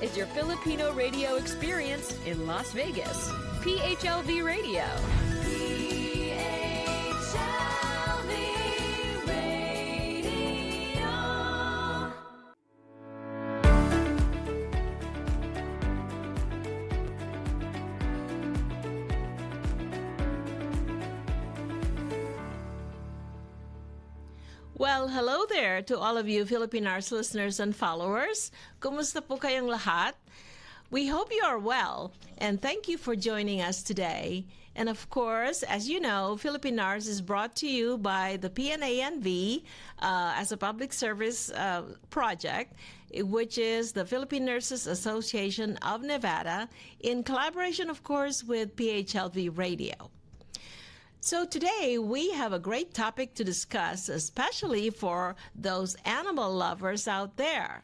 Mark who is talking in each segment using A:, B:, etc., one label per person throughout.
A: is your Filipino radio experience in Las Vegas. PHLV Radio.
B: Well, hello there to all of you Philippine Arts listeners and followers. Kumusta po kayong lahat? We hope you are well, and thank you for joining us today. And of course, as you know, Philippine Arts is brought to you by the PNANV as a public service project, which is the Philippine Nurses Association of Nevada, in collaboration, of course, with PHLV Radio. So today we have a great topic to discuss, especially for those animal lovers out there.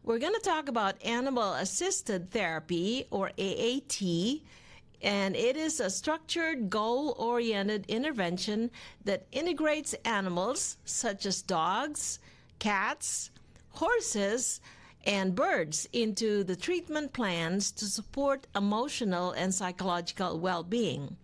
B: We're going to talk about animal-assisted therapy, or AAT, and it is a structured, goal-oriented intervention that integrates animals such as dogs, cats, horses, and birds into the treatment plans to support emotional and psychological well-being.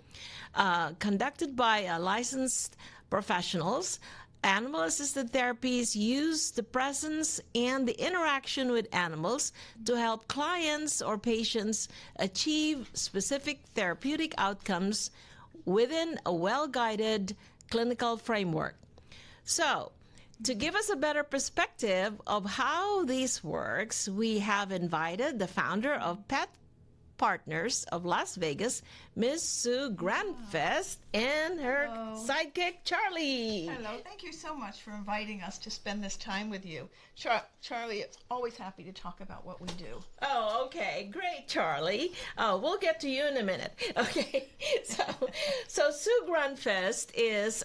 B: Conducted by licensed professionals, animal-assisted therapies use the presence and the interaction with animals to help clients or patients achieve specific therapeutic outcomes within a well-guided clinical framework. So, to give us a better perspective of how this works, we have invited the founder of Pet Partners of Las Vegas, Miss Sue Grundfest, and her sidekick, Charlie.
C: Hello. Thank you so much for inviting us to spend this time with you. Charlie, it's always happy to talk about what we do.
B: Oh, okay. Great, Charlie. We'll get to you in a minute. Okay. So Sue Grundfest is...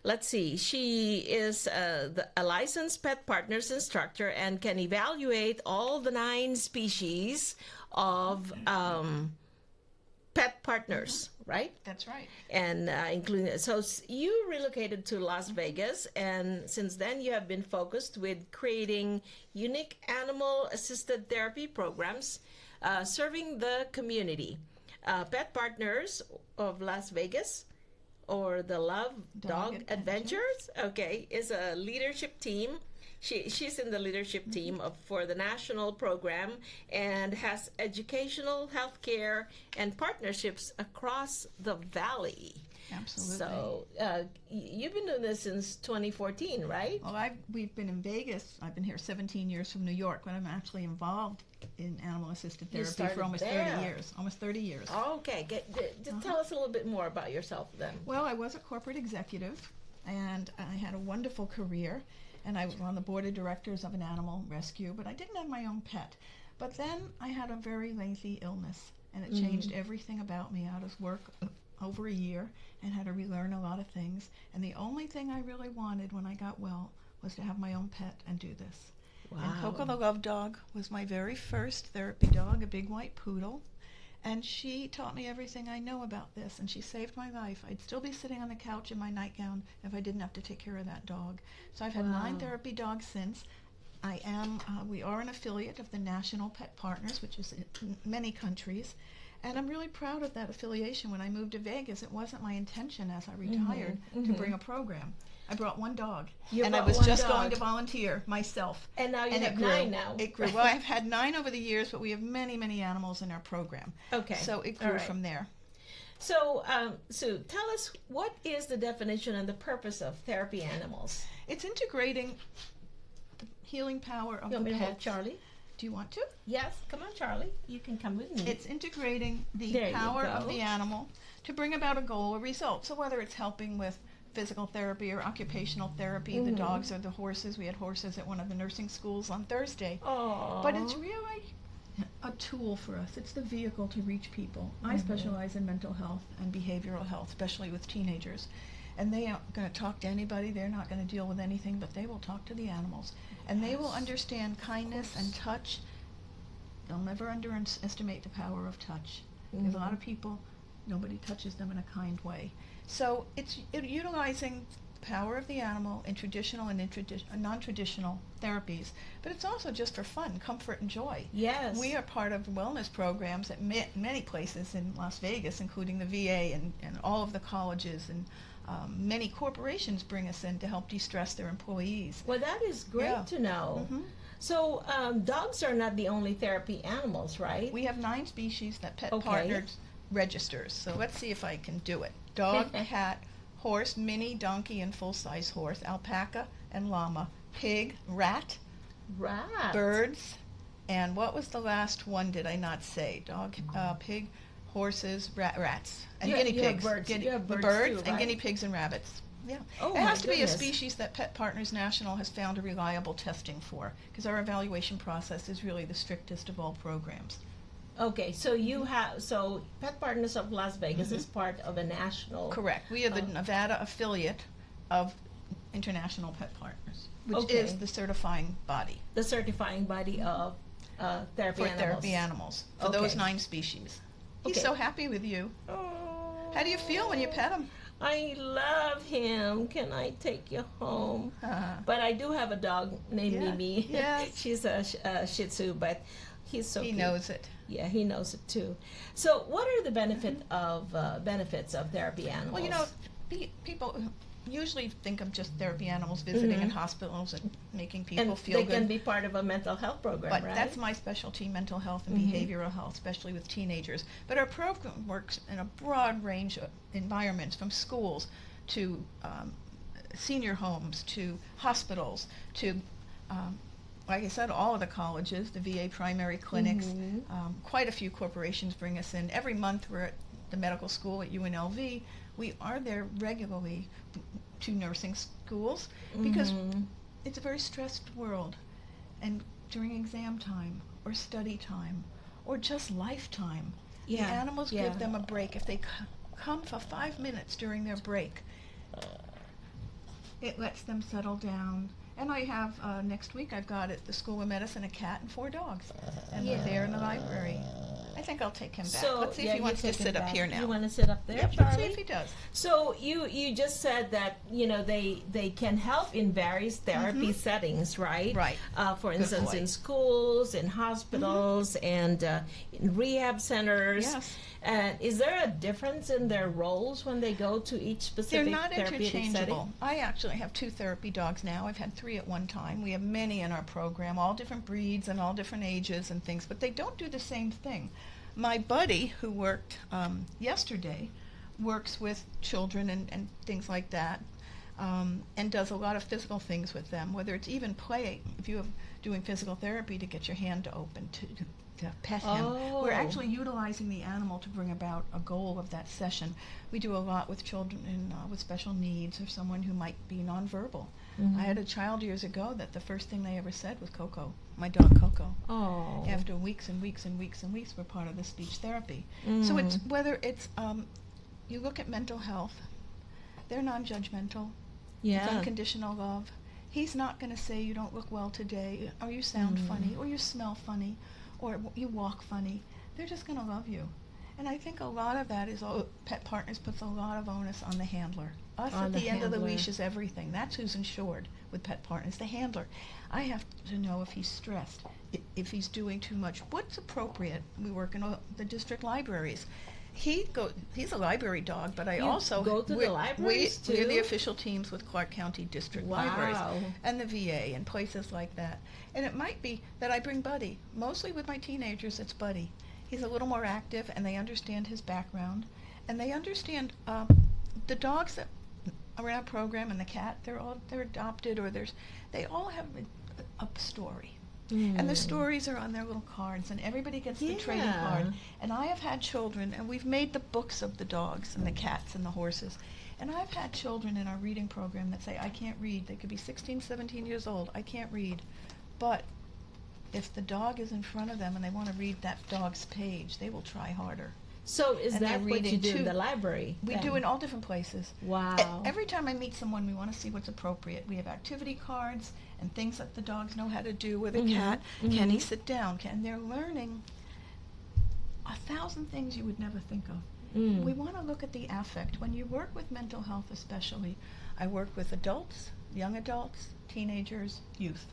B: let's see, she is a licensed Pet Partners instructor and can evaluate all the 9 species of pet partners, right?
C: That's right.
B: And including, so you relocated to Las Vegas, and since then you have been focused with creating unique animal-assisted therapy programs serving the community. Pet Partners of Las Vegas, or the Love Dog Adventures, okay, is a leadership team. She's in the leadership team for the national program and has educational, healthcare, and partnerships across the valley.
C: Absolutely.
B: So you've been doing this since 2014, right?
C: Well, we've been in Vegas. I've been here 17 years from New York, but I'm actually involved in animal-assisted therapy for almost 30 years. Almost 30 years.
B: Okay. Tell us a little bit more about yourself then.
C: Well, I was a corporate executive, and I had a wonderful career, and I was on the board of directors of an animal rescue, but I didn't have my own pet. But then I had a very lengthy illness, and it changed everything about me. I was work over a year and had to relearn a lot of things, and the only thing I really wanted when I got well was to have my own pet and do this.
B: Wow.
C: And Coco the Love Dog was my very first therapy dog, a big white poodle, and she taught me everything I know about this, and she saved my life. I'd still be sitting on the couch in my nightgown if I didn't have to take care of that dog. So I've had 9 therapy dogs since. We are an affiliate of the National Pet Partners, which is in many countries. And I'm really proud of that affiliation. When I moved to Vegas, it wasn't my intention as I retired to bring a program. I brought 1 dog, and I was just going to volunteer myself.
B: And now you have 9 now.
C: It grew. Well, I've had 9 over the years, but we have many, many animals in our program.
B: Okay.
C: So it grew from there.
B: So, Sue, tell us, what is the definition and the purpose of therapy animals?
C: It's integrating the healing power of
B: You want
C: the
B: me to hold
C: pets.
B: Charlie?
C: Do you want to?
B: Yes, come on, Charlie. You can come with me.
C: It's integrating the
B: There you
C: power
B: go.
C: of the animal to bring about a goal or result. So whether it's helping with physical therapy or occupational therapy, the dogs or the horses. We had horses at one of the nursing schools on Thursday.
B: Aww.
C: But it's really a tool for us. It's the vehicle to reach people. I specialize in mental health and behavioral health, especially with teenagers. And they aren't going to talk to anybody. They're not going to deal with anything, but they will talk to the animals. And they will understand kindness and touch. They'll never underestimate the power of touch. There's a lot of people, nobody touches them in a kind way. So it's utilizing the power of the animal in traditional and non-traditional therapies, but it's also just for fun, comfort, and joy.
B: Yes.
C: We are part of wellness programs at many places in Las Vegas, including the VA and all of the colleges, and many corporations bring us in to help de-stress their employees.
B: Well, that is great to know. So dogs are not the only therapy animals, right?
C: We have 9 species that Pet Partners registers. So let's see if I can do it. Dog, cat, horse, mini, donkey, and full-size horse, alpaca and llama, pig, rat, birds, and what was the last one did I not say? Dog, pig, horses, rats, and guinea pigs.
B: Birds.
C: Birds
B: too,
C: and
B: right?
C: guinea pigs and rabbits. Yeah.
B: Oh,
C: it has to be a
B: goodness.
C: species that Pet Partners National has found a reliable testing for, because our evaluation process is really the strictest of all programs.
B: Okay, so you have, so Pet Partners of Las Vegas is part of a national.
C: Correct. We are the Nevada affiliate of International Pet Partners, which is the certifying body
B: The certifying body of therapy
C: for
B: animals.
C: therapy animals for those 9 species. He's so happy with you.
B: Oh,
C: How do you feel when you pet him?
B: I love him. Can I take you home? But I do have a dog named Mimi.
C: Yes.
B: She's a Shih Tzu, but he's so
C: He
B: cute.
C: knows it.
B: Yeah, he knows it too. So, what are the benefits of therapy animals?
C: Well, you know, people usually think of just therapy animals visiting in hospitals and making people
B: and
C: feel
B: they
C: good.
B: can be part of a mental health program,
C: But
B: right?
C: that's my specialty, mental health and behavioral health, especially with teenagers. But our program works in a broad range of environments, from schools to senior homes to hospitals to, like I said, all of the colleges, the VA primary clinics. Quite a few corporations bring us in. Every month we're at the medical school at UNLV. We are there regularly to nursing schools because it's a very stressed world, and during exam time or study time or just lifetime, the animals give them a break. If they come for 5 minutes during their break, it lets them settle down. And I have, next week I've got at the School of Medicine a cat and 4 dogs, and they're there in the library. I think I'll take him back.
B: So,
C: Let's see if he wants to sit up here now.
B: You want to sit up there,
C: Yep,
B: Charlie?
C: let's see if he does.
B: So you just said that, you know, they can help in various therapy settings, right?
C: Right.
B: For instance,
C: boy.
B: in schools, in hospitals, and in rehab centers.
C: Yes.
B: And is there a difference in their roles when they go to each
C: They're
B: specific
C: not
B: therapeutic
C: interchangeable.
B: setting?
C: I actually have 2 therapy dogs now. I've had 3 at one time. We have many in our program, all different breeds and all different ages and things, but they don't do the same thing. My buddy, who worked yesterday, works with children and things like that, and does a lot of physical things with them, whether it's even play. If you're doing physical therapy to get your hand to open, to pet him. We're actually utilizing the animal to bring about a goal of that session. We do a lot with children with special needs, or someone who might be nonverbal. I had a child years ago that the first thing they ever said was Coco, my dog Coco.
B: Oh.
C: After weeks and weeks and weeks and weeks, we're part of the speech therapy. So it's whether it's you look at mental health, they're non-judgmental. It's unconditional love. He's not going to say you don't look well today, or you sound funny, or you smell funny, or you walk funny. They're just going to love you. And I think a lot of that is Pet Partners puts a lot of onus on the handler. Us
B: On
C: at
B: the
C: the end of the
B: handler.
C: leash is everything. That's who's insured with Pet Partners, the handler. I have to know if he's stressed, if he's doing too much, what's appropriate. We work in the district libraries. He's a library dog, but I
B: You
C: also
B: go to the libraries
C: we're the
B: too?
C: official teams with Clark County District
B: Wow.
C: Libraries and the VA and places like that. And it might be that I bring Buddy. Mostly with my teenagers, it's Buddy. He's a little more active, and they understand his background, and they understand the dogs that are in our program and the cat. They're adopted, or they all have a story. And the stories are on their little cards, and everybody gets the trading card. And I have had children, and we've made the books of the dogs and the cats and the horses. And I've had children in our reading program that say, I can't read. They could be 16, 17 years old. I can't read. But if the dog is in front of them and they want to read that dog's page, they will try harder.
B: So is
C: And
B: that
C: they're
B: what you
C: reading
B: do in
C: too.
B: the library?
C: We
B: then?
C: do in all different places.
B: Wow.
C: Every time I meet someone, we want to see what's appropriate. We have activity cards and things that the dogs know how to do with a cat. Can he sit down? And they're learning 1,000 things you would never think of. We want to look at the affect. When you work with mental health especially, I work with adults, young adults, teenagers, youth,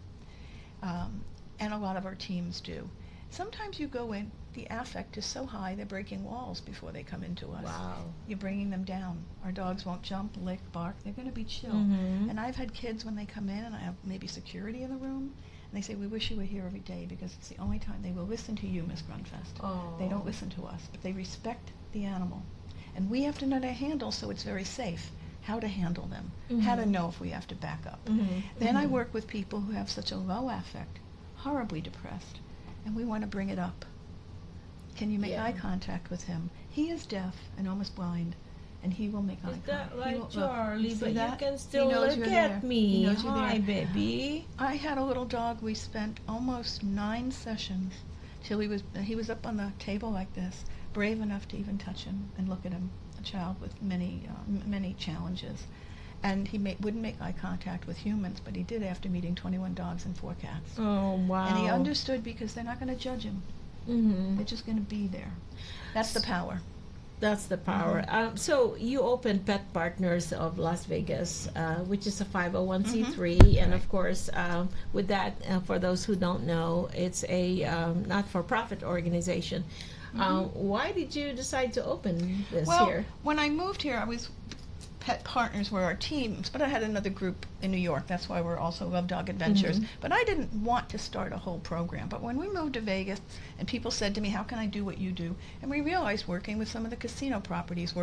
C: and a lot of our teams do. Sometimes you go in, the affect is so high they're breaking walls before they come into us.
B: Wow.
C: You're bringing them down. Our dogs won't jump, lick, bark. They're going to be chill. And I've had kids when they come in and I have maybe security in the room, and they say, we wish you were here every day because it's the only time they will listen to you, Miss Grundfest.
B: Oh.
C: They don't listen to us, but they respect the animal. And we have to know to handle so it's very safe, how to handle them, how to know if we have to back up. Then I work with people who have such a low affect, horribly depressed, and we want to bring it up. Can you make eye contact with him? He is deaf and almost blind, and he will make eye contact.
B: Is that right,
C: look,
B: Charlie? But
C: that?
B: you can
C: He
B: still
C: knows
B: look
C: you're
B: at
C: there.
B: me.
C: He knows you're
B: Hi,
C: there.
B: baby.
C: I had a little dog. We spent almost 9 sessions till he was up on the table like this, brave enough to even touch him and look at him. A child with many challenges, and he wouldn't make eye contact with humans, but he did after meeting 21 dogs and 4 cats.
B: Oh, wow.
C: And he understood because they're not going to judge him. They're just going to be there. That's the power.
B: That's the power. So you opened Pet Partners of Las Vegas, which is a 501c3, and of course, with that, for those who don't know, it's a not-for-profit organization. Why did you decide to open this here?
C: When I moved here, Pet Partners were our teams, but I had another group in New York. That's why we're also Love Dog Adventures. But I didn't want to start a whole program. But when we moved to Vegas, and people said to me, how can I do what you do? And we realized working with some of the casino properties,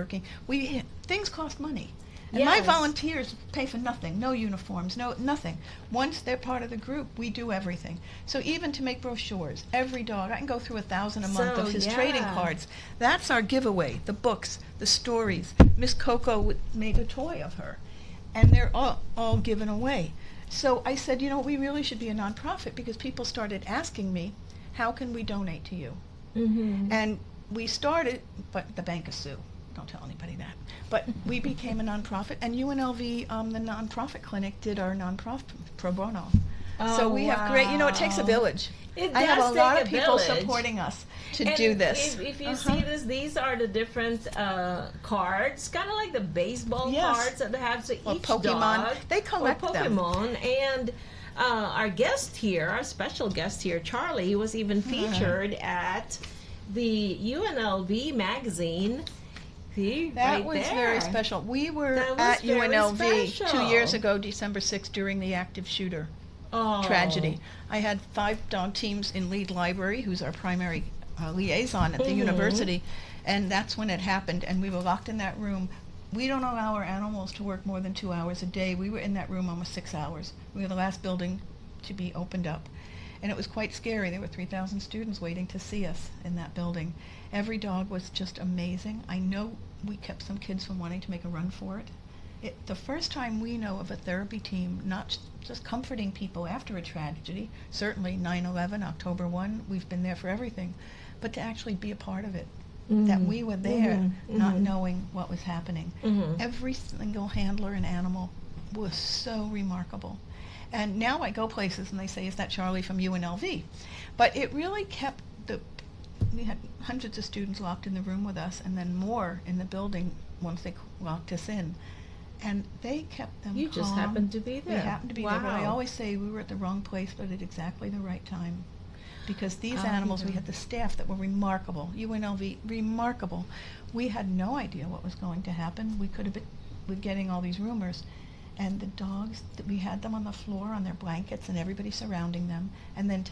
C: things cost money. And my volunteers pay for nothing, no uniforms, nothing. Once they're part of the group, we do everything. So even to make brochures, every dog, I can go through 1,000 a month of his trading cards. That's our giveaway, the books, the stories. Miss Coco made a toy of her, and they're all given away. So I said, we really should be a nonprofit because people started asking me, how can we donate to you? And we started, but the bank is Sue. Don't tell anybody that. But we became a nonprofit, and UNLV, the nonprofit clinic, did our nonprofit pro bono. So we have great, it takes a village. I have a lot of people supporting us to do this.
B: If you see this, these are the different cards, kind of like the baseball cards that they have. So each
C: Pokemon,
B: dog,
C: they collect
B: Pokemon, and our guest here, our special guest here, Charlie, was even featured at the UNLV magazine. See,
C: that was very special. We were at UNLV 2 years ago, December 6th, during the active shooter tragedy. I had 5 dog teams in Lead Library, who's our primary liaison at the university, and that's when it happened, and we were locked in that room. We don't allow our animals to work more than 2 hours a day. We were in that room almost 6 hours. We were the last building to be opened up, and it was quite scary. There were 3,000 students waiting to see us in that building. Every dog was just amazing. I know we kept some kids from wanting to make a run for it. The first time we know of a therapy team not just comforting people after a tragedy, certainly 9/11, October 1, we've been there for everything, but to actually be a part of it, that we were there not knowing what was happening. Every single handler and animal was so remarkable. And now I go places and they say, is that Charlie from UNLV? But it really kept we had hundreds of students locked in the room with us, and then more in the building once they locked us in. And they kept them calm.
B: You just happened to be there.
C: We happened to be there, but I always say we were at the wrong place, but at exactly the right time. Because these animals, we had the staff that were remarkable. UNLV, remarkable. We had no idea what was going to happen. We could have been getting all these rumors. And the dogs, we had them on the floor on their blankets and everybody surrounding them. And then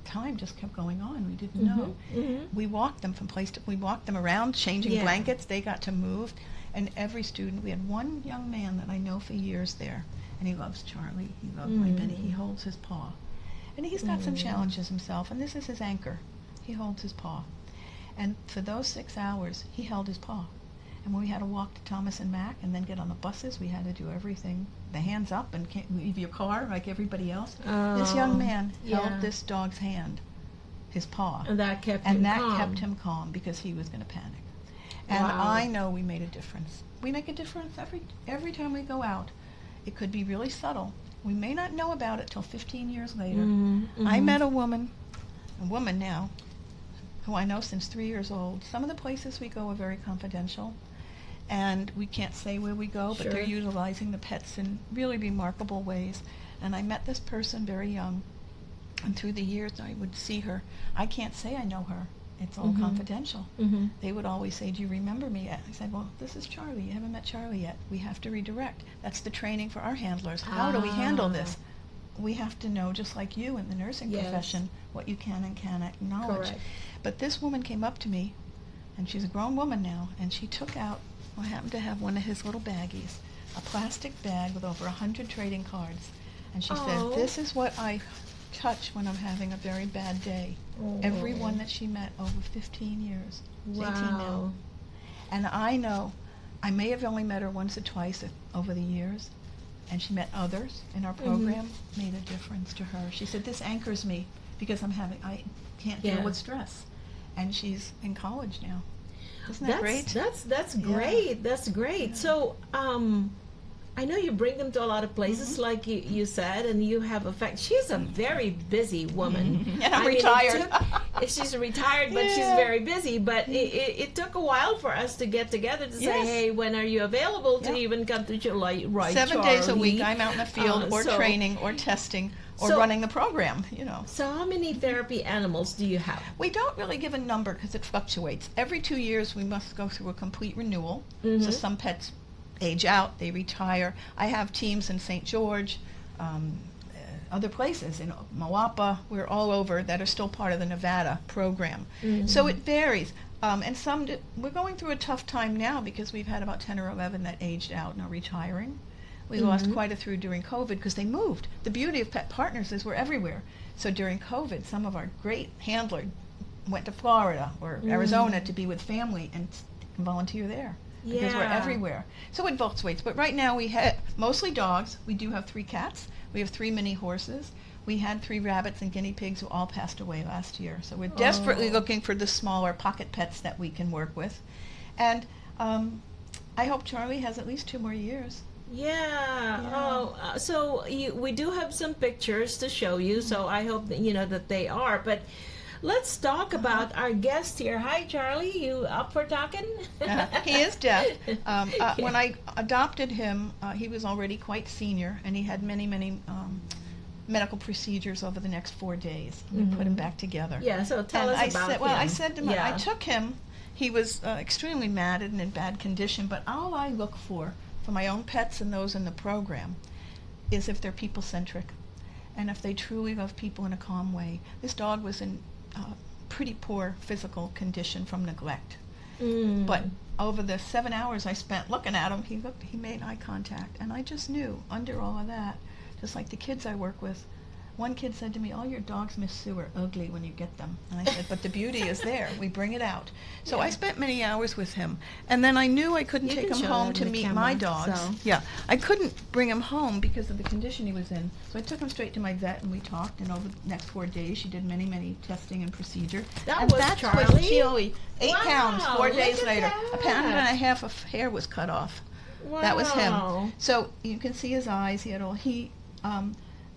C: time just kept going on. We didn't know. We walked them from we walked them around, changing blankets. They got to move. And every student, we had one young man that I know for years there, and he loves Charlie. He loves my Benny. He holds his paw. And he's got some challenges himself, and this is his anchor. He holds his paw. And for those 6 hours, he held his paw. And when we had to walk to Thomas and Mack and then get on the buses, we had to do everything, the hands up, and can't leave your car like everybody else. This young man held this dog's hand, his paw.
B: And that kept him calm.
C: kept him calm because he was going to panic. And I know we made a difference. We make a difference every time we go out. It could be really subtle. We may not know about it till 15 years later. I met a woman now, who I know since 3 years old. Some of the places we go are very confidential, and we can't say where we go, but they're utilizing the pets in really remarkable ways. And I met this person very young, and through the years I would see her. I can't say I know her. It's all confidential. They would always say, "Do you remember me yet?" I said, "Well, this is Charlie. You haven't met Charlie yet. We have to redirect." That's the training for our handlers. How do we handle this? We have to know, just like you in the nursing profession, what you can and cannot acknowledge.
B: Correct.
C: But this woman came up to me, and she's a grown woman now, and she took out, I happened to have one of his little baggies, a plastic bag with over 100 trading cards. And she said, "This is what I touch when I'm having a very bad day." Everyone that she met over 15 years. She's 18 now. And I know, I may have only met her once or twice over the years, and she met others in our program, made a difference to her. She said, "This anchors me because I can't deal with stress." And she's in college now. Isn't that great?
B: That's great. That's great. So, I know you bring them to a lot of places, like you said, and you have she's a very busy woman.
C: And I'm retired.
B: She's retired, but she's very busy. But it took a while for us to get together to say, "Hey, when are you available to even come to Charlie?"
C: 7 days a week, I'm out in the field, or training, or testing, or running the program.
B: So how many therapy animals do you have?
C: We don't really give a number because it fluctuates. Every 2 years, we must go through a complete renewal. So some pets age out, they retire. I have teams in St. George, other places in Moapa, we're all over, that are still part of the Nevada program. So it varies. And we're going through a tough time now because we've had about 10 or 11 that aged out and are retiring. We lost quite a few during COVID because they moved. The beauty of Pet Partners is we're everywhere. So during COVID, some of our great handlers went to Florida or Arizona to be with family and volunteer there. Because we're everywhere. So it fluctuates. But right now we have mostly dogs. We do have 3 cats. We have 3 mini horses. We had 3 rabbits and guinea pigs who all passed away last year. So we're desperately looking for the smaller pocket pets that we can work with. And I hope Charlie has at least 2 more years.
B: So we do have some pictures to show you. So I hope that that they are. But let's talk about our guest here. Hi, Charlie. You up for talking?
C: He is deaf. When I adopted him, he was already quite senior, and he had many, many medical procedures over the next 4 days. We put him back together.
B: Yeah, so tell us about him.
C: Well, I said to him, I took him. He was extremely matted and in bad condition, but all I look for my own pets and those in the program is if they're people-centric and if they truly love people in a calm way. This dog was in pretty poor physical condition from neglect. But over the 7 hours I spent looking at him, he made eye contact, and I just knew under all of that, just like the kids I work with, one kid said to me, "All your dogs, Miss Sue, are ugly when you get them." And I said, "But the beauty is there. We bring it out." So I spent many hours with him, and then I knew I couldn't take him home to meet my dogs. I couldn't bring him home because of the condition he was in. So I took him straight to my vet, and we talked. And over the next 4 days, she did many, many testing and procedure.
B: That's
C: Charlie. 8 pounds. 4 days later, a pound and a half of hair was cut off. That was him. So you can see his eyes. He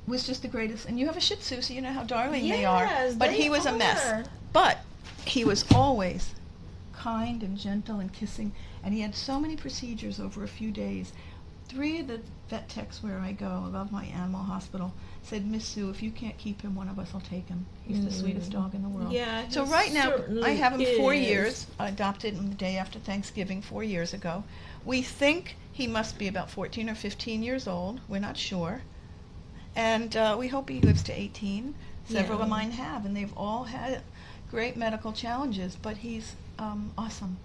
C: was just the greatest. And you have a Shih Tzu, so you know how darling they are. But he was a mess. But he was always kind and gentle and kissing. And he had so many procedures over a few days. 3 of the vet techs where I go, I love my animal hospital, said, "Miss Sue, if you can't keep him, one of us will take him. He's the sweetest dog in the world." So right now, I have him 4 years. I adopted him the day after Thanksgiving 4 years ago. We think he must be about 14 or 15 years old. We're not sure. And we hope he lives to 18. Several of mine have, and they've all had great medical challenges, but he's awesome.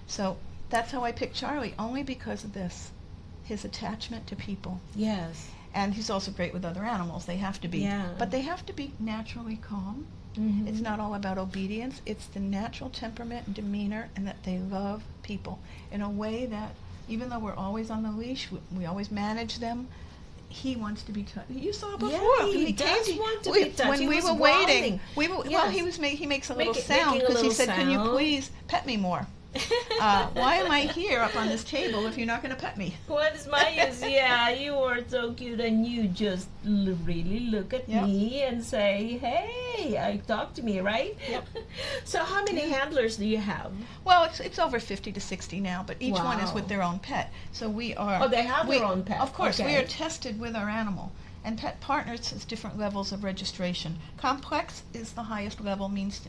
C: So that's how I picked Charlie, only because of this, his attachment to people.
B: Yes.
C: And he's also great with other animals. They have to be. But they have to be naturally calm. It's not all about obedience. It's the natural temperament and demeanor, and that they love people in a way that, even though we're always on the leash, we always manage them, he wants to be touched. You saw before.
B: He does want to be touched.
C: When we were waiting, well, he makes a little sound because he said, "Can you please pet me more?" Why am I here up on this table if you're not going to pet me?
B: What is my use? Yeah, you are so cute, and you just really look at
C: Yep.
B: me and say, "Hey, talk to me," right?
C: Yep.
B: So, how many handlers do you have?
C: Well, it's over 50 to 60 now, but each one is
B: Wow.
C: with their own pet. So we are.
B: Oh, they have their own pet.
C: Of course, we
B: Okay.
C: are tested with our animal. And Pet Partners has different levels of registration. Complex is the highest level, means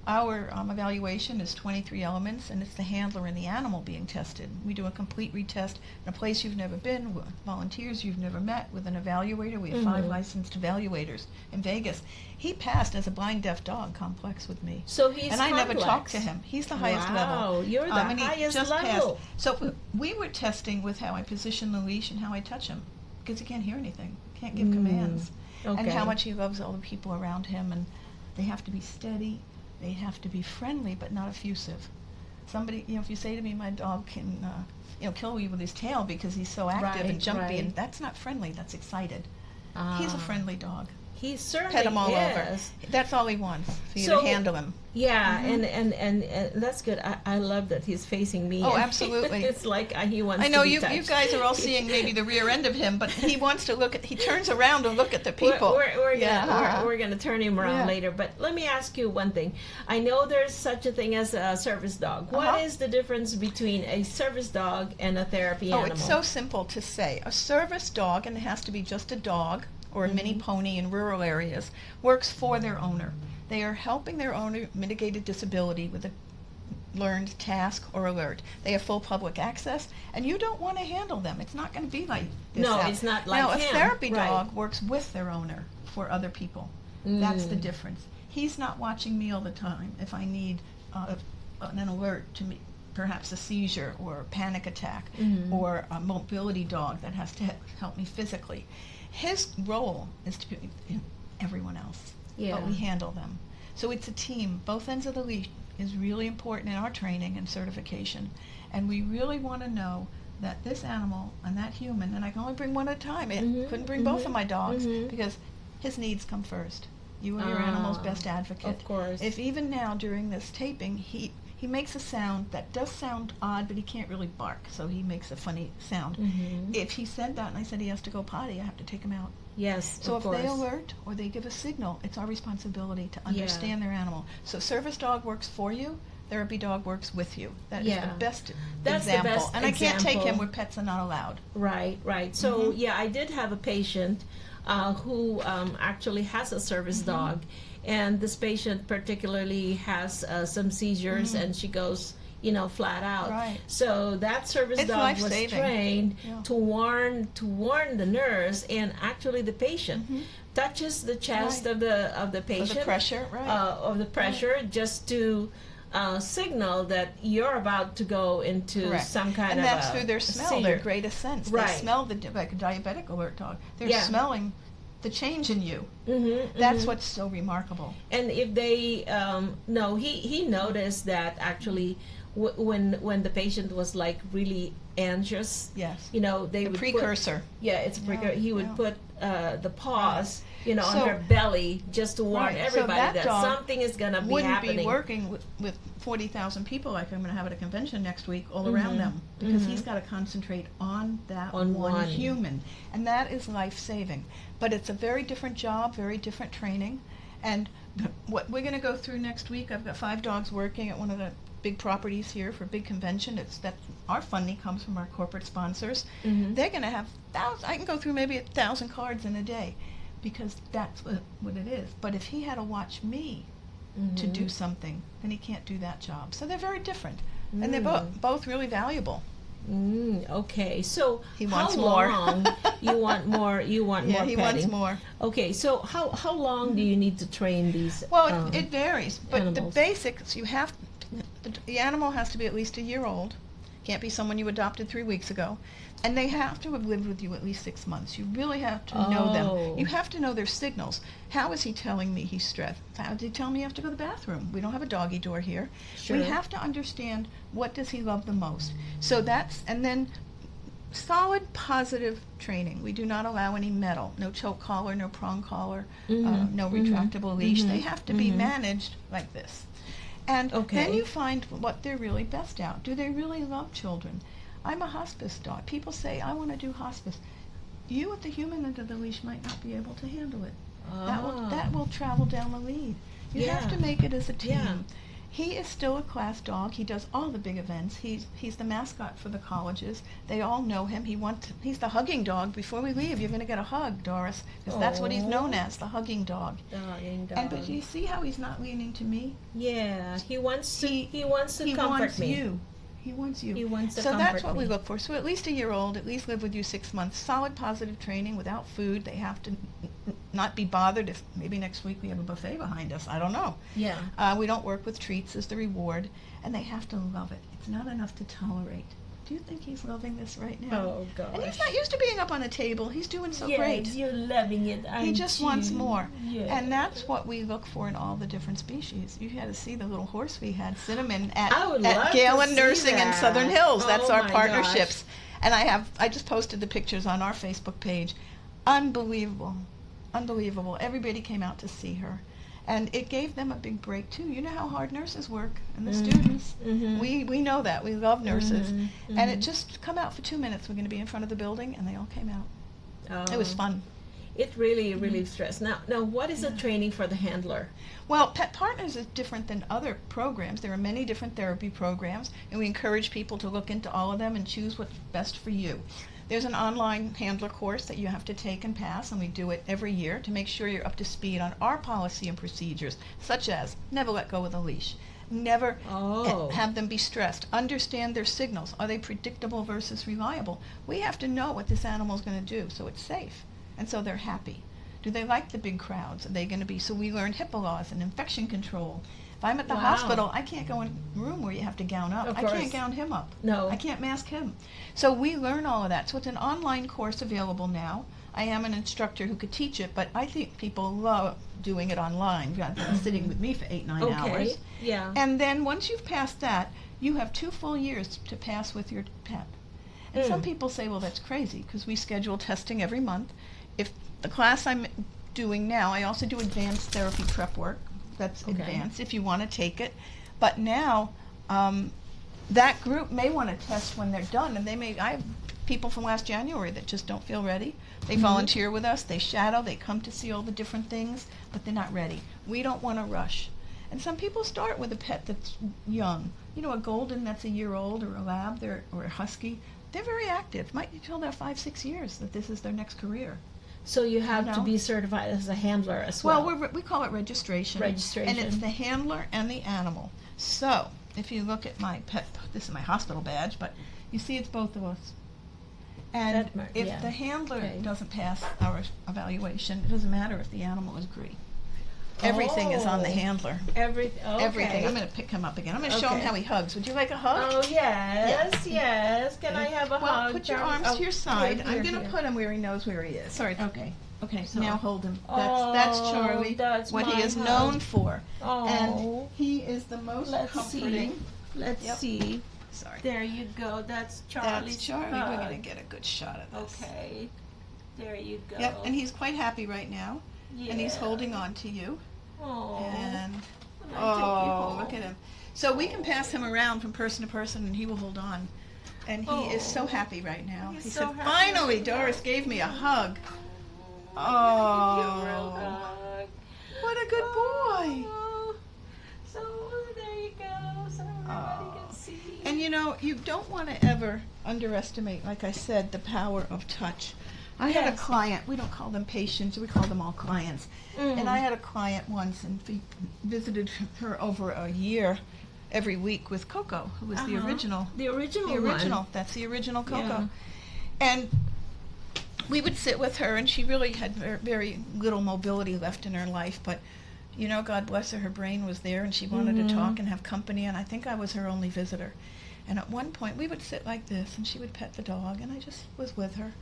C: our evaluation is 23 elements, and it's the handler and the animal being tested. We do a complete retest in a place you've never been, with volunteers you've never met, with an evaluator. We have 5 licensed evaluators in Vegas. He passed as a blind deaf dog complex with me.
B: So he's
C: And I never
B: complex.
C: talked to him. He's the highest level.
B: Wow, you're the
C: And he
B: highest
C: just
B: level.
C: passed. So we were testing with how I position the leash and how I touch him, because he can't hear anything, can't give commands, and
B: Okay.
C: how much he loves all the people around him. And they have to be steady, they have to be friendly, but not effusive. Somebody, if you say to me, my dog can, kill you with his tail because he's so active
B: Right,
C: and jumpy,
B: right.
C: and that's not friendly. That's excited. He's a
B: Ah.
C: friendly dog.
B: He certainly
C: Pet him all over.
B: is.
C: That's all he wants, for you
B: So-
C: to handle him.
B: Yeah, and that's good. I love that he's facing me.
C: Oh,
B: and
C: absolutely.
B: It's like he wants
C: I know
B: to be
C: you
B: touched.
C: guys are all seeing maybe the rear end of him, but he wants to look at. He turns around to look at the people.
B: We're gonna turn him around
C: Yeah.
B: later. But let me ask you one thing. I know there's such a thing as a service dog. What is the difference between a service dog and a therapy
C: Oh,
B: animal?
C: it's so simple to say. A service dog, and it has to be just a dog or a mini pony in rural areas, works for their owner. They are helping their owner mitigate a disability with a learned task or alert. They have full public access, and you don't want to handle them. It's not going to be like this.
B: No,
C: out.
B: it's not like
C: now, a
B: him.
C: therapy
B: Right.
C: dog works with their owner for other people. That's the difference. He's not watching me all the time if I need an alert to me, perhaps a seizure or a panic attack, or a mobility dog that has to help me physically. His role is to be everyone else,
B: Yeah.
C: but we handle them. So it's a team. Both ends of the leash is really important in our training and certification, and we really want to know that this animal and that human, and I can only bring one at a time. I couldn't bring both of my dogs because his needs come first. You are your animal's best advocate.
B: Of course.
C: If even now during this taping he makes a sound that does sound odd, but he can't really bark, so he makes a funny sound. If he said that and I said he has to go potty, I have to take him out.
B: Yes,
C: So
B: of
C: if
B: course.
C: they alert or they give a signal, it's our responsibility to understand their animal. So service dog works for you, therapy dog works with you. That is
B: Yeah.
C: the best
B: That's the
C: example.
B: best
C: And I can't take him
B: example.
C: where pets are not allowed.
B: Right, right. So yeah, I did have a patient who actually has a service dog, and this patient particularly has some seizures, and she goes, flat out.
C: Right.
B: So that service
C: It's
B: dog was
C: life-saving.
B: trained
C: Yeah.
B: to warn the nurse, and actually the patient touches the chest
C: Right.
B: of the patient,
C: pressure, right.
B: of the pressure, just to signal that you're about to go into
C: Correct.
B: some kind
C: and
B: of
C: that's
B: a
C: through their smell,
B: seizure.
C: their greatest sense.
B: Right.
C: They smell like a diabetic alert dog. They're
B: Yeah.
C: smelling the change in you.
B: Mm-hmm,
C: That's what's so remarkable.
B: And if they no, he noticed that actually when the patient was like really anxious,
C: Yes.
B: they
C: The
B: would
C: precursor.
B: it's a precursor. He would
C: yeah.
B: put the paws, on
C: So-
B: her belly, just to warn
C: Right, so
B: everybody
C: that
B: that
C: dog
B: something is gonna be
C: Wouldn't
B: happening.
C: be working with 40,000 people like I'm going to have at a convention next week all around them, because he's got to concentrate on that
B: On
C: one
B: one.
C: human, and that is life-saving. But it's a very different job, very different training, and what we're going to go through next week, I've got 5 dogs working at one of the big properties here for a big convention. It's that our funding comes from our corporate sponsors. They're going to have thousands. I can go through maybe 1,000 cards in a day, because that's what it is. But if he had to watch me to do something, then he can't do that job. So they're very different, and they're both really valuable.
B: Okay, so
C: He
B: how
C: wants more.
B: long you want more? You want
C: Yeah,
B: more
C: he
B: petting?
C: wants more.
B: Okay, so how long do you need to train these?
C: Well, it varies, but
B: animals.
C: the basics, the animal has to be at least a year old. Can't be someone you adopted 3 weeks ago. And they have to have lived with you at least 6 months. You really have to know
B: Oh.
C: them. You have to know their signals. How is he telling me he's stressed? How did he tell me I have to go to the bathroom? We don't have a doggy door here.
B: Sure.
C: We have to understand, what does he love the most? So and then solid positive training. We do not allow any metal, no choke collar, no prong collar, no retractable leash. They have to be managed like this. And
B: Okay.
C: then you find what they're really best at. Do they really love children? I'm a hospice dog. People say, I want to do hospice. You with the human under the leash might not be able to handle it. That will travel down the lead. You have to make it as a team.
B: Yeah.
C: He is still a class dog. He does all the big events. He's the mascot for the colleges. They all know him. He's the hugging dog. Before we leave, you're going to get a hug, Doris, because that's what he's known as, the hugging dog.
B: The hugging dog.
C: And but you see how he's not leaning to me?
B: Yeah, he wants to. He wants to
C: He
B: comfort
C: wants
B: me.
C: you. He wants you.
B: He wants to
C: so
B: comfort
C: that's what
B: me.
C: we look for. So at least a year old, at least live with you 6 months. Solid positive training without food. They have to not be bothered if maybe next week we have a buffet behind us. I don't know.
B: Yeah.
C: We don't work with treats as the reward, and they have to love it. It's not enough to tolerate. Do you think he's loving this right now?
B: Oh gosh.
C: And he's not used to being up on a table. He's doing so great.
B: You're loving it.
C: He just wants more.
B: Yes.
C: And that's what we look for in all the different species. You had to see the little horse we had, Cinnamon, at Galen
B: see
C: Nursing in
B: that.
C: Southern Hills. That's
B: Oh
C: our
B: my
C: partnerships. And I just posted the pictures on our Facebook page. Unbelievable. Unbelievable. Everybody came out to see her. And it gave them a big break too. You know how hard nurses work and the students. We know that. We love nurses. And it just come out for 2 minutes. We're going to be in front of the building, and they all came out. It was fun.
B: It really relieves stress. Now, what is the training for the handler?
C: Well, Pet Partners is different than other programs. There are many different therapy programs, and we encourage people to look into all of them and choose what's best for you. There's an online handler course that you have to take and pass, and we do it every year to make sure you're up to speed on our policy and procedures, such as never let go of a leash, never have them be stressed, understand their signals. Are they predictable versus reliable? We have to know what this animal is going to do so it's safe, and so they're happy. Do they like the big crowds? Are they going to be? So we learn HIPAA laws and infection control. If I'm at the hospital, I can't go in a room where you have to gown up.
B: Of
C: I
B: course.
C: can't gown him up.
B: No.
C: I can't mask him. So we learn all of that. So it's an online course available now. I am an instructor who could teach it, but I think people love doing it online rather than sitting with me for 8-9 hours.
B: Yeah.
C: And then once you've passed that, you have 2 full years to pass with your pet. And some people say, well, that's crazy, because we schedule testing every month. If the class I'm doing now, I also do advanced therapy prep work. That's advanced if you want to take it. But now, that group may want to test when they're done, and I have people from last January that just don't feel ready. They volunteer with us, they shadow, they come to see all the different things, but they're not ready. We don't want to rush. And some people start with a pet that's young. You know, a golden that's a year old, or a lab, or a husky. They're very active. Might be till they're 5-6 years that this is their next career.
B: So you have to be certified as a handler as well.
C: Well, we call it registration. And it's the handler and the animal. So, if you look at my pet, this is my hospital badge, but you see it's both of us. And if the handler doesn't pass our evaluation, it doesn't matter if the animal is green. Everything is on the handler. Everything. I'm going to pick him up again. I'm going to show him how he hugs. Would you like a hug?
B: Oh, yes. Can I have a hug?
C: Well, put your arms to your side.
B: Here,
C: I'm going to
B: here.
C: put him where he knows where he is. Sorry.
B: Okay, so
C: Now hold him. That's Charlie.
B: That's
C: what he
B: my
C: is
B: hug.
C: known for.
B: Oh.
C: And he is the most comforting.
B: Let's see.
C: Sorry.
B: There you go. That's Charlie.
C: That's Charlie. We're going to get a good shot of this.
B: Okay. There you go.
C: Yep, and he's quite happy right now. And he's holding on to you.
B: Oh.
C: And
B: Oh,
C: look at him. So we can pass him around from person to person, and he will hold on. And he is so happy right now.
B: He's
C: He
B: so
C: said,
B: happy.
C: finally, Doris gave me a hug. Oh, what a good boy.
B: So there you go. So everybody can see.
C: And you know, you don't want to ever underestimate, like I said, the power of touch. I had a client, we don't call them patients, we call them all clients. And I had a client once and visited her over a year every week with Coco, who was the original.
B: The original one.
C: That's the original Coco.
B: Yeah.
C: And we would sit with her, and she really had very little mobility left in her life, but you know, God bless her, her brain was there, and she wanted to talk and have company, and I think I was her only visitor. And at one point, we would sit like this, and she would pet the dog, and I just was with her.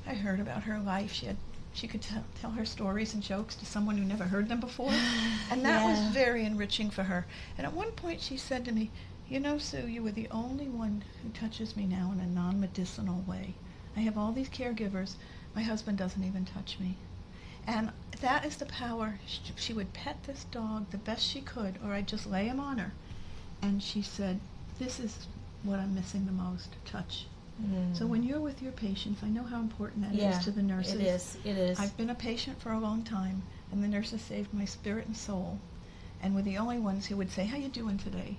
C: I heard about her life. She could tell her stories and jokes to someone who never heard them before, and that was very enriching for her. And at one point, she said to me, "You know, Sue, you were the only one who touches me now in a non-medicinal way. I have all these caregivers. My husband doesn't even touch me." And that is the power. She would pet this dog the best she could, or I'd just lay him on her. And she said, this is what I'm missing the most, touch.
B: Mm.
C: So when you're with your patients, I know how important that
B: Yeah,
C: is to the nurses.
B: It is.
C: I've been a patient for a long time, and the nurses saved my spirit and soul, and were the only ones who would say, how you doing today?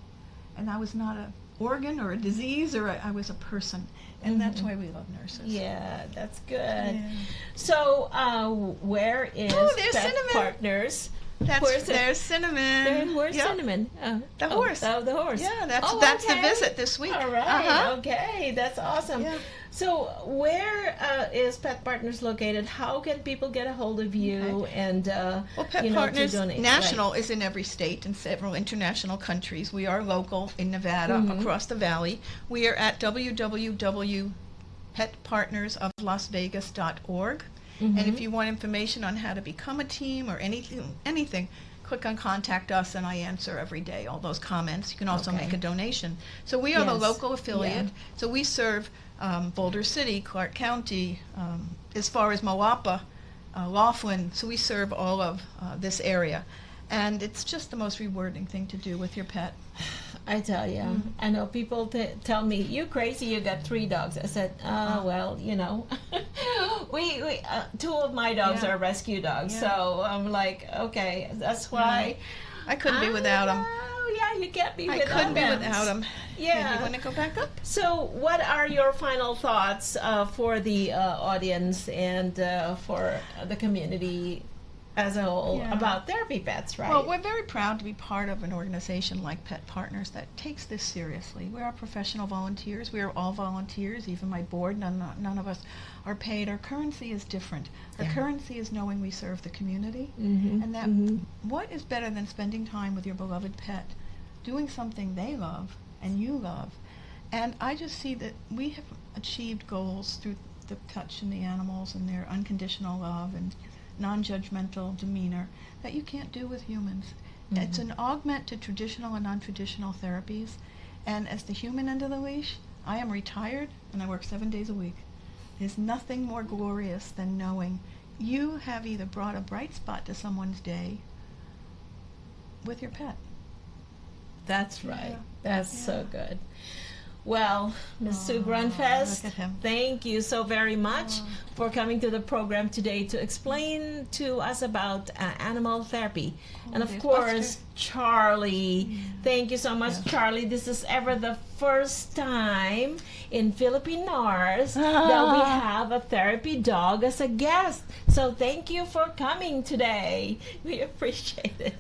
C: And I was not a organ or a disease, or I was a person, and that's why we love nurses.
B: Yeah, that's good.
C: Yeah.
B: So, where is
C: there's
B: Pet
C: Cinnamon.
B: Partners?
C: There's Cinnamon.
B: Where's
C: Yep.
B: Cinnamon?
C: The horse.
B: Oh, the horse.
C: Yeah, that's
B: okay.
C: the visit this week.
B: All right.
C: Uh-huh.
B: Okay, that's awesome.
C: Yeah.
B: So, where is Pet Partners located? How can people get a hold of you and
C: Well, Pet
B: to
C: Partners
B: donate?
C: National is in every state and several international countries. We are local in Nevada, across the valley. We are at www.petpartnersoflasvegas.org. And if you want information on how to become a team or anything, click on Contact Us, and I answer every day all those comments. You can also make a donation. So we are the
B: Yes.
C: local affiliate.
B: Yeah.
C: So we serve Boulder City, Clark County, as far as Moapa, Laughlin. So we serve all of this area. And it's just the most rewarding thing to do with your pet.
B: I tell you, I know people tell me, "You crazy? You got 3 dogs." I said, "Well, we two of my dogs
C: Yeah.
B: are rescue dogs,
C: Yeah.
B: so I'm like, okay, that's why
C: I couldn't be without them.
B: Oh yeah, you can't be
C: I
B: without
C: couldn't be
B: them.
C: without them.
B: Yeah.
C: You want to go back up?
B: So, what are your final thoughts for the audience and for the community as a whole
C: Yeah.
B: about therapy pets, right?
C: Well, we're very proud to be part of an organization like Pet Partners that takes this seriously. We are professional volunteers. We are all volunteers, even my board. None of us are paid. Our currency is different. Our
B: Yeah.
C: currency is knowing we serve the community. And that what is better than spending time with your beloved pet, doing something they love and you love. And I just see that we have achieved goals through the touch in the animals and their unconditional love and non-judgmental demeanor that you can't do with humans. It's an augment to traditional and non-traditional therapies. And as the human end of the leash, I am retired and I work 7 days a week. There's nothing more glorious than knowing you have either brought a bright spot to someone's day with your pet.
B: That's right.
C: Yeah.
B: That's so good. Well, Ms. Sue
C: Look
B: Grundfest,
C: at him.
B: thank you so very much for coming to the program today to explain to us about animal therapy. And of
C: there's
B: course,
C: Buster.
B: Charlie. Thank you so much,
C: Yeah.
B: Charlie. This is ever the first time in Philippine NARS that we have a therapy dog as a guest. So thank you for coming today. We appreciate it.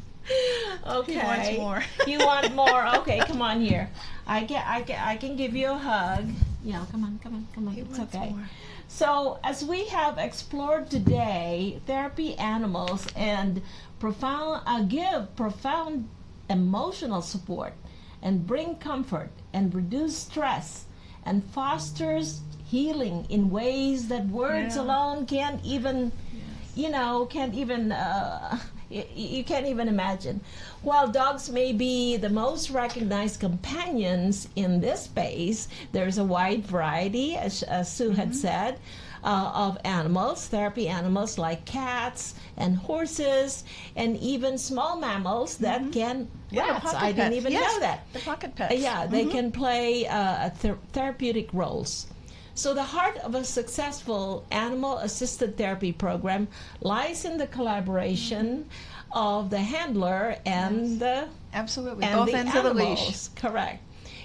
B: Okay.
C: He wants more.
B: You want more? Okay, come on here. I can give you a hug. Yeah, come on.
C: He
B: It's
C: wants
B: okay.
C: more.
B: So, as we have explored today, therapy animals and give profound emotional support and bring comfort and reduce stress and fosters healing in ways that words
C: Yeah.
B: alone can't even, you can't even imagine. While dogs may be the most recognized companions in this space, there's a wide variety, as Sue had said, of animals, therapy animals like cats and horses, and even small mammals that can,
C: Yeah, the
B: rats,
C: pocket
B: I didn't
C: pets.
B: even
C: Yes,
B: know that.
C: the pocket pets.
B: Yeah, they can play therapeutic roles. So the heart of a successful animal-assisted therapy program lies in the collaboration of the handler and the
C: Absolutely.
B: and
C: Both
B: the
C: ends of the leash.
B: animals. Correct.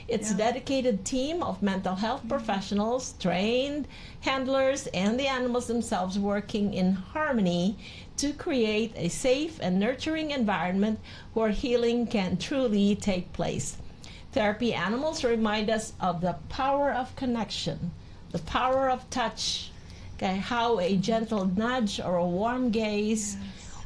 B: It's a
C: Yeah.
B: dedicated team of mental health professionals, trained handlers, and the animals themselves working in harmony to create a safe and nurturing environment where healing can truly take place. Therapy animals remind us of the power of connection, the power of touch, okay, how a gentle nudge or a warm gaze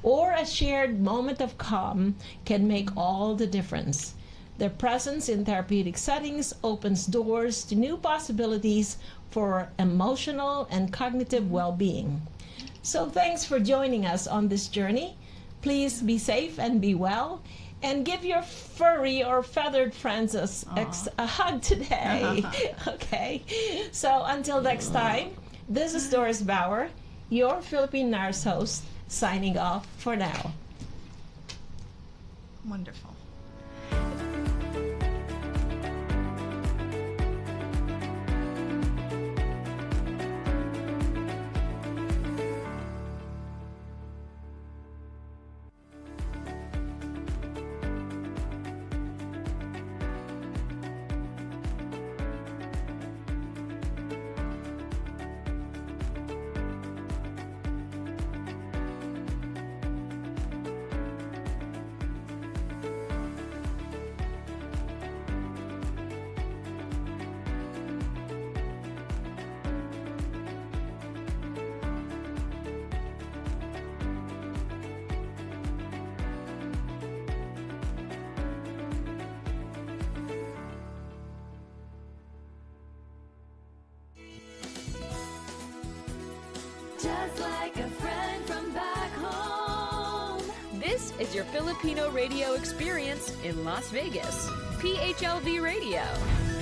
B: or a shared moment of calm can make all the difference. Their presence in therapeutic settings opens doors to new possibilities for emotional and cognitive well-being. So thanks for joining us on this journey. Please be safe and be well, and give your furry or feathered friends a hug today. Okay? So until next time, this is Doris Bauer, your Philippine NARS host, signing off for now.
C: Wonderful.
A: is your Filipino radio experience in Las Vegas. PHLV Radio.